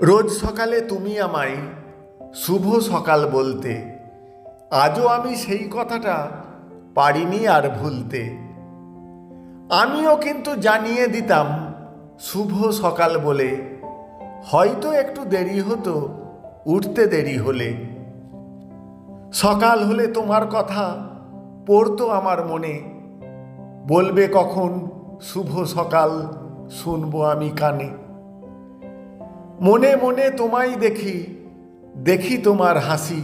রোজ সকালে তুমি আমায় শুভ সকাল বলতে, আজও আমি সেই কথাটা পারিনি আর ভুলতে। আমিও কিন্তু জানিয়ে দিতাম শুভ সকাল বলে, হয়তো একটু দেরি হতো উঠতে দেরি হলে। সকাল হলে তোমার কথা পড়তো আমার মনে, বলবে কখন শুভ সকাল শুনবো আমি কানে। মনে মনে তোমায় দেখি, দেখি তোমার হাসি,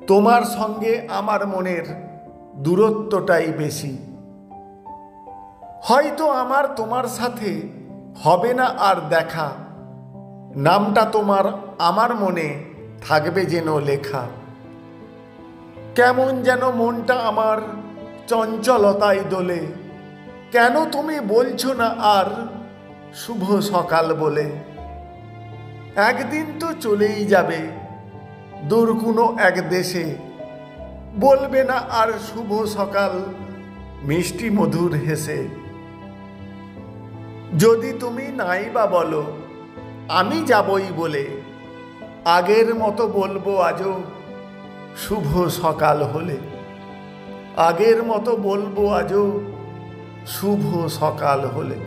তোমার সঙ্গে আমার মনের দূরত্বটাই বেশি। হয়তো আমার তোমার সাথে হবে না আর দেখা, নামটা তোমার আমার মনে থাকবে যেন লেখা। কেমন যেন মনটা আমার চঞ্চলতায় দোলে, কেন তুমি বলছো না আর শুভ সকাল বলে। একদিন তো চলেই যাবে দূর কোনো এক দেশে, বলবে না আর শুভ সকাল মিষ্টি মধুর হেসে। যদি তুমি নাই বা বলো আমি যাবই বলে, আগের মতো বলবো আজও শুভ সকাল হলে। আগের মতো বলবো আজও শুভ সকাল হলে।